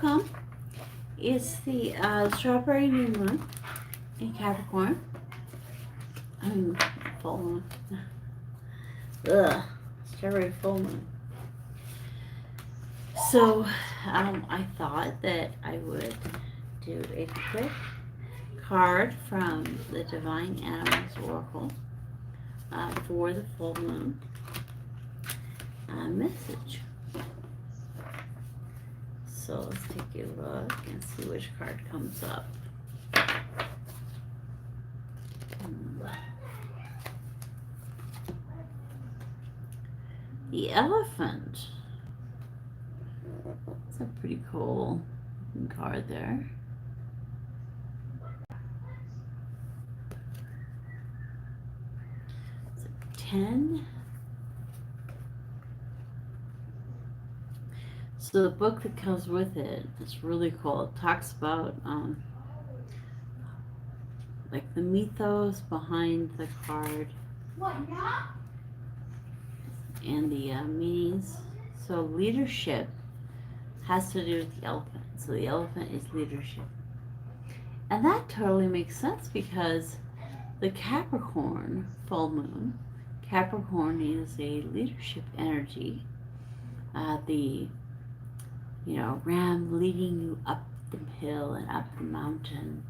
welcome. It's the strawberry new moon in Capricorn. I mean, full moon. Ugh, strawberry full moon. So, I thought that I would do a quick card from the Divine Animals Oracle for the full moon message. So let's take a look and see which card comes up. The elephant. It's a pretty cool card there. It's a 10. So the book that comes with it is really cool. It talks about like the mythos behind the card and the meanings. So leadership has to do with the elephant. So the elephant is leadership. And that totally makes sense because the Capricorn full moon, Capricorn is a leadership energy. The ram leading you up the hill and up the mountain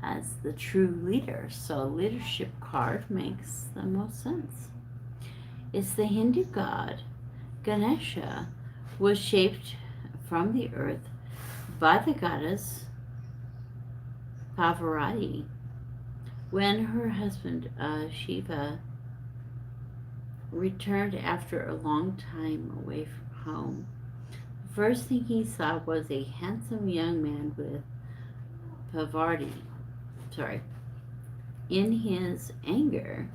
as the true leader. So leadership card makes the most sense. It's the Hindu god. Ganesha was shaped from the earth by the goddess Parvati when her husband Shiva returned after a long time away from home. The first thing he saw was a handsome young man with Parvati. In his anger,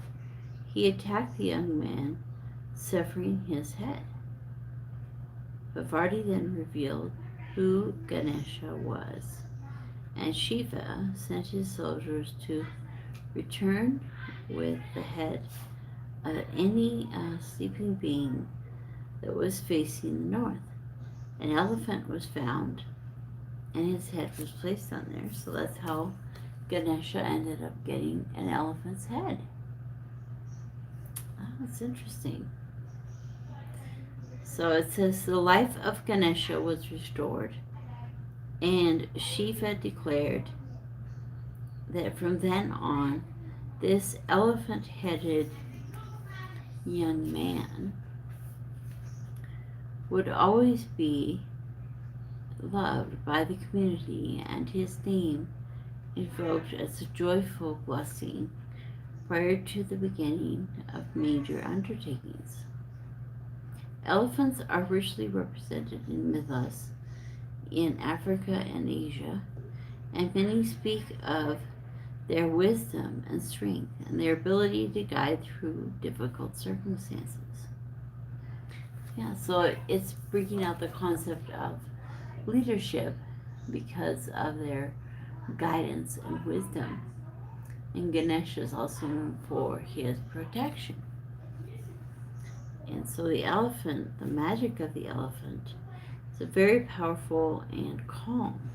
he attacked the young man, severing his head. Parvati then revealed who Ganesha was, and Shiva sent his soldiers to return with the head of any sleeping being that was facing the north. An elephant was found, and his head was placed on there, so that's how Ganesha ended up getting an elephant's head. Oh, that's interesting. So it says the life of Ganesha was restored, and Shiva declared that from then on, this elephant-headed young man would always be loved by the community, and his name invoked as a joyful blessing prior to the beginning of major undertakings. Elephants are richly represented in mythos in Africa and Asia, and many speak of their wisdom and strength and their ability to guide through difficult circumstances. Yeah, so it's bringing out the concept of leadership because of their guidance and wisdom. And Ganesh is also known for his protection. And so the elephant, the magic of the elephant, is very powerful and calm.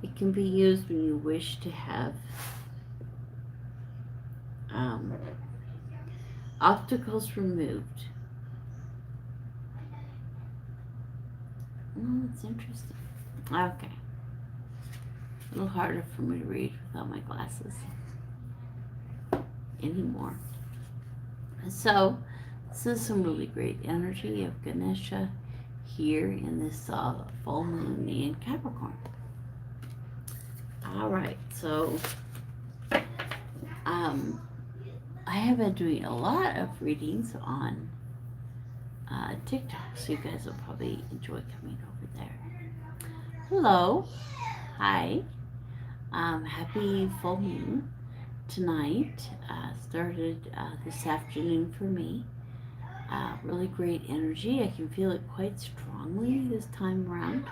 It can be used when you wish to have obstacles removed. Oh, that's interesting. Okay. A little harder for me to read without my glasses anymore. So, this is some really great energy of Ganesha here in this full moon in Capricorn. All right, so I have been doing a lot of readings on TikTok, so you guys will probably enjoy coming over there. Hello, hi, happy full moon tonight. Started this afternoon for me. Really great energy. I can feel it quite strongly this time around.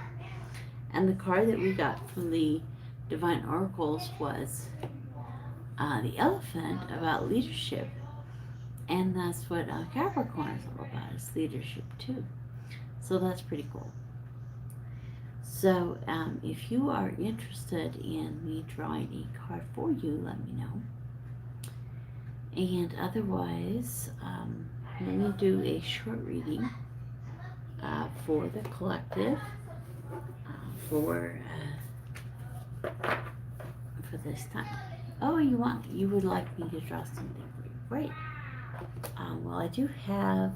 And the card that we got from the Divine Oracles was the elephant, about leadership. And that's what Capricorn is all about, is leadership too. So that's pretty cool. So if you are interested in me drawing a card for you, let me know. And otherwise, let me do a short reading for the collective for this time. Oh, you would like me to draw something for you? Great. Well, I do have.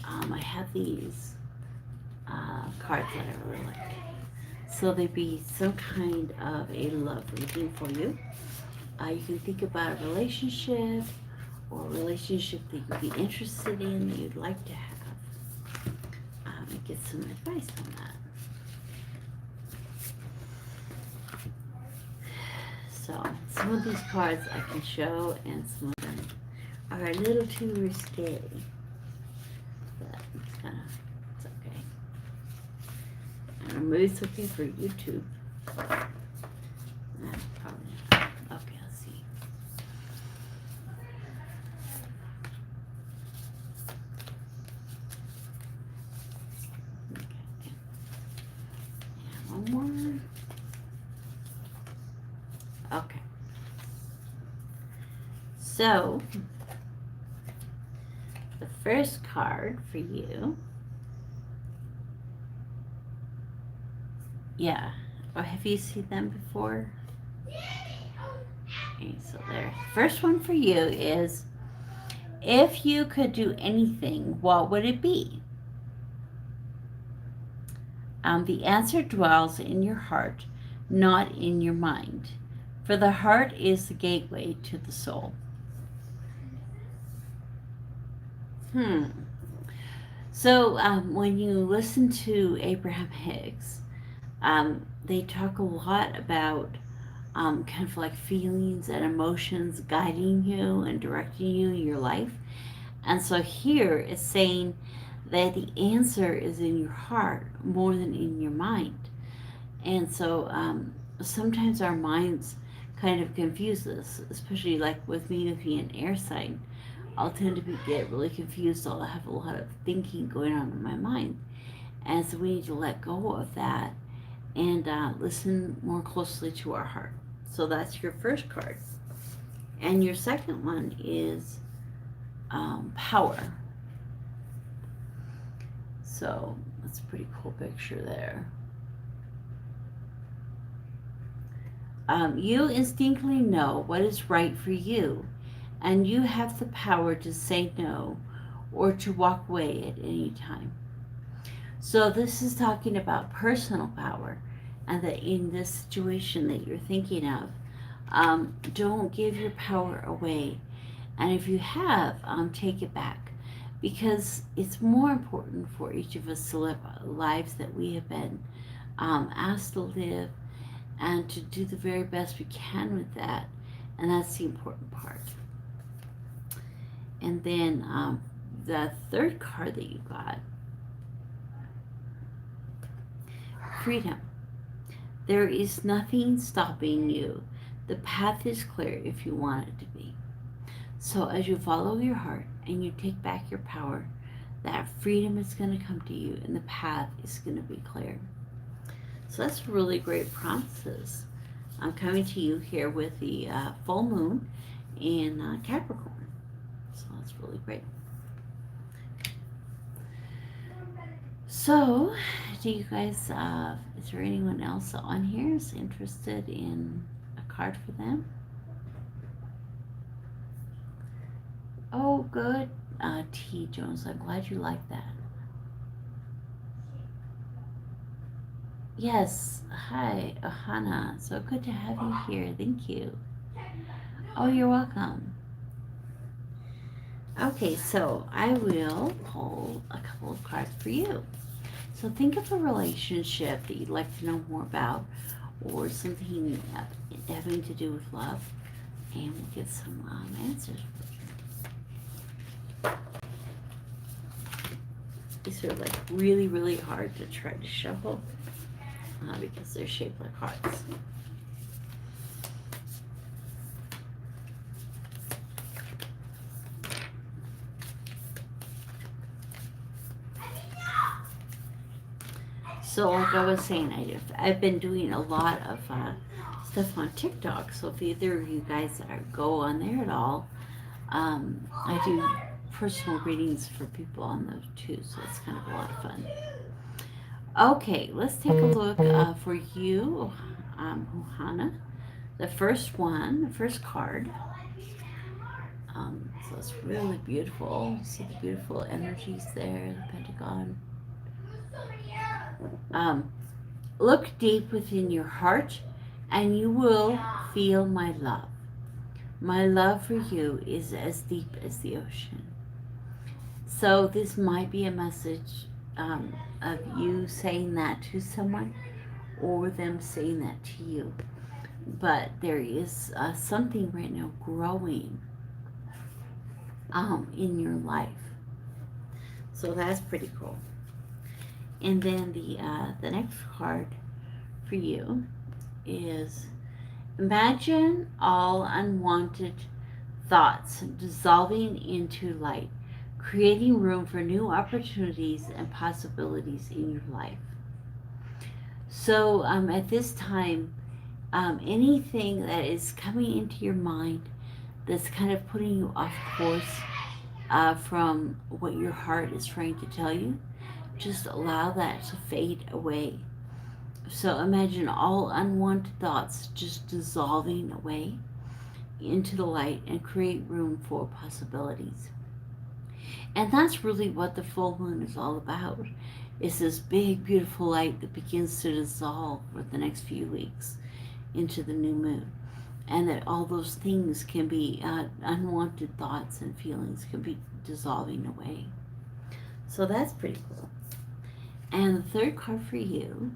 I have these cards that I really like. So they'd be some kind of a love reading for you. You can think about a relationship or a relationship that you'd be interested in, that you'd like to have, and get some advice on that. So some of these cards I can show, and some of them are a little too risque. But it's okay. And maybe it's okay for YouTube. No, probably not. Okay, let's see. Okay. And one more. Okay. So, the first card for you. Yeah. Or have you seen them before? Okay, so there. First one for you is, if you could do anything, what would it be? The answer dwells in your heart, not in your mind. For the heart is the gateway to the soul. So when you listen to Abraham Hicks, they talk a lot about kind of like feelings and emotions guiding you and directing you in your life. And so here it's saying that the answer is in your heart more than in your mind. And so sometimes our minds kind of confuse us, especially like with me being an air sign. I'll tend to get really confused. I'll have a lot of thinking going on in my mind. And so we need to let go of that and listen more closely to our heart. So that's your first card. And your second one is power. So that's a pretty cool picture there. You instinctively know what is right for you, and you have the power to say no or to walk away at any time. So this is talking about personal power, and that in this situation that you're thinking of, don't give your power away. And if you have, take it back, because it's more important for each of us to live lives that we have been asked to live, and to do the very best we can with that. And that's the important part. And then the third card that you got, freedom. There is nothing stopping you. The path is clear if you want it to be. So as you follow your heart and you take back your power, that freedom is going to come to you, and the path is going to be clear. So that's really great promises. I'm coming to you here with the full moon in Capricorn. So that's really great. So, do you guys, is there anyone else on here is interested in a card for them? Oh, good. T. Jones, I'm glad you like that. Yes, hi, Ohana. So good to have you here. Thank you. Oh, you're welcome. Okay, so I will pull a couple of cards for you. So think of a relationship that you'd like to know more about, or something having to do with love, and we'll get some answers for you. These are like really, really hard to try to shuffle because they're shaped like hearts. So like I was saying, I've been doing a lot of stuff on TikTok. So if either of you guys go on there at all, I do personal readings for people on those too. So it's kind of a lot of fun. Okay, let's take a look for you, Ohana. The first one, the first card. So it's really beautiful. You see the beautiful energies there, the Pentagon. Um, Look deep within your heart and you will feel my love. My love for you is as deep as the ocean. So this might be a message of you saying that to someone or them saying that to you. But there is something right now growing in your life. So that's pretty cool. And then the next card for you is imagine all unwanted thoughts dissolving into light, creating room for new opportunities and possibilities in your life. So at this time, anything that is coming into your mind that's kind of putting you off course from what your heart is trying to tell you, just allow that to fade away. So imagine all unwanted thoughts just dissolving away into the light and create room for possibilities. And that's really what the full moon is all about. It's this big, beautiful light that begins to dissolve for the next few weeks into the new moon. And that all those things can be, unwanted thoughts and feelings can be dissolving away. So that's pretty cool. And the third card for you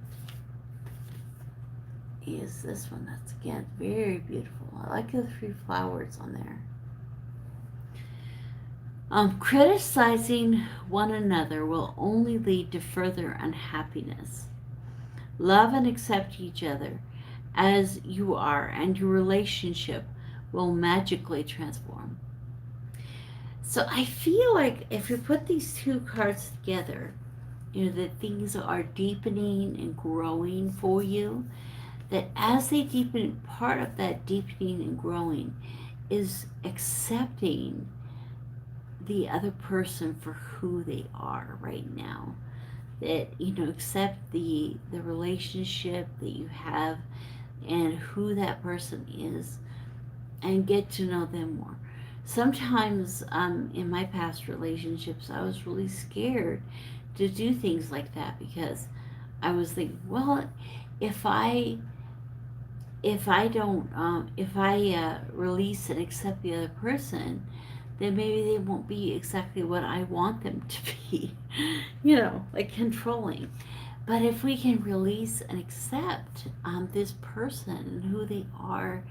is this one. That's, again, very beautiful. I like the 3 flowers on there. Criticizing one another will only lead to further unhappiness. Love and accept each other as you are, and your relationship will magically transform. So I feel like if you put these 2 cards together, that things are deepening and growing for you, that as they deepen, part of that deepening and growing is accepting the other person for who they are right now. That, accept the relationship that you have and who that person is and get to know them more. Sometimes in my past relationships, I was really scared to do things like that because I was thinking, well, if I don't if I release and accept the other person, then maybe they won't be exactly what I want them to be, like controlling. But if we can release and accept this person and who they are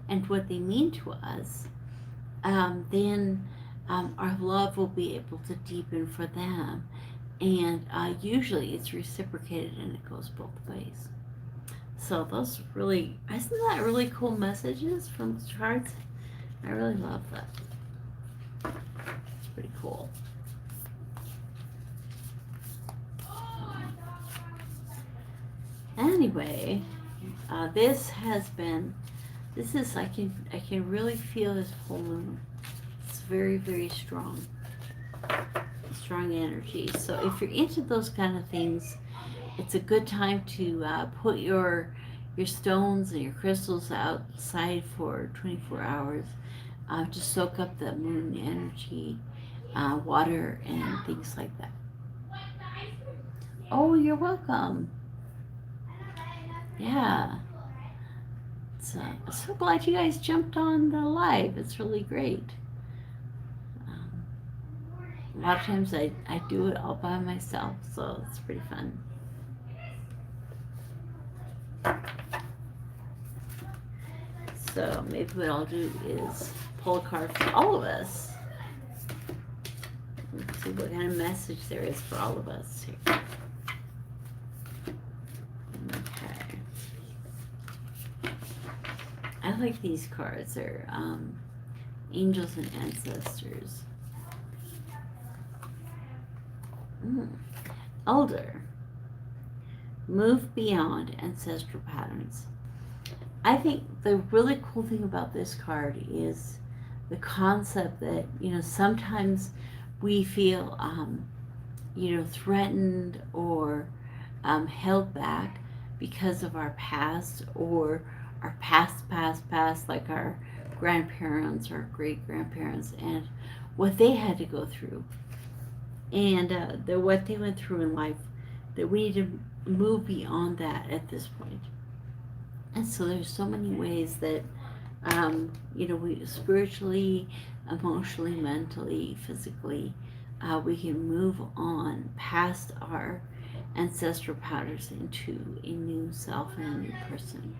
and what they mean to us, then our love will be able to deepen for them. And usually it's reciprocated and it goes both ways. So those really, isn't that really cool messages from the charts? I really love that. It's pretty cool. Anyway, this is, I can really feel this full moon. It's very, very strong energy. So if you're into those kind of things, it's a good time to put your stones and your crystals outside for 24 hours to soak up the moon energy, water, and things like that. Oh, you're welcome. Yeah. So I'm so glad you guys jumped on the live. It's really great. A lot of times I do it all by myself, so it's pretty fun. So maybe what I'll do is pull a card for all of us. Let's see what kind of message there is for all of us here. Okay. I like these cards. They're angels and ancestors. Elder. Move beyond ancestral patterns. I think the really cool thing about this card is the concept that, sometimes we feel, threatened or held back because of our past, or our past, like our grandparents or great grandparents, and what they had to go through, and what they went through in life, that we need to move beyond that at this point. And so there's so many ways that, we spiritually, emotionally, mentally, physically, we can move on past our ancestral patterns into a new self and a new person.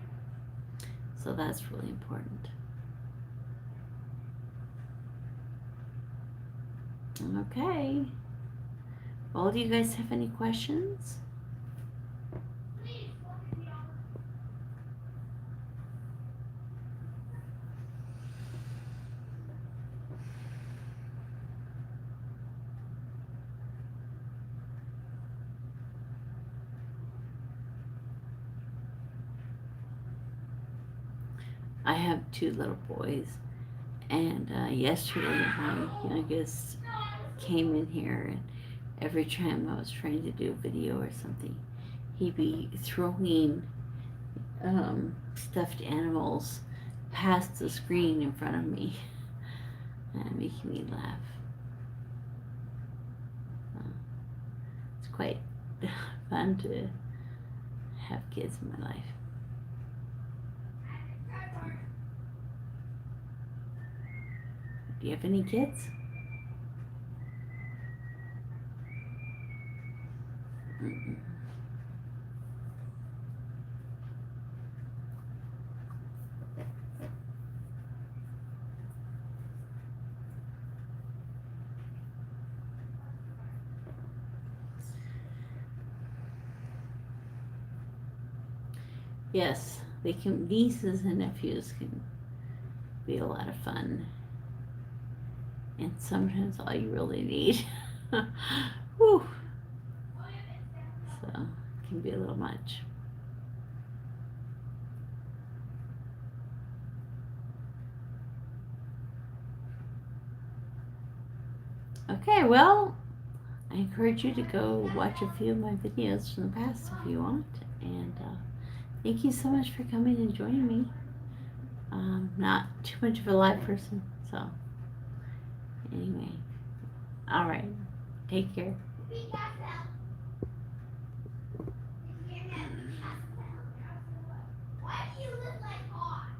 So that's really important. Okay. Well, do you guys have any questions? I have two little boys, and yesterday my youngest came in here, and every time I was trying to do a video or something, he'd be throwing stuffed animals past the screen in front of me, and making me laugh. It's quite fun to have kids in my life. Do you have any kids? Mm-mm. Yes, they can. Nieces and nephews can be a lot of fun, and sometimes all you really need. Whew. So it can be a little much. Okay, well, I encourage you to go watch a few of my videos from the past if you want. And thank you so much for coming and joining me. Not too much of a live person, so anyway. All right. Take care.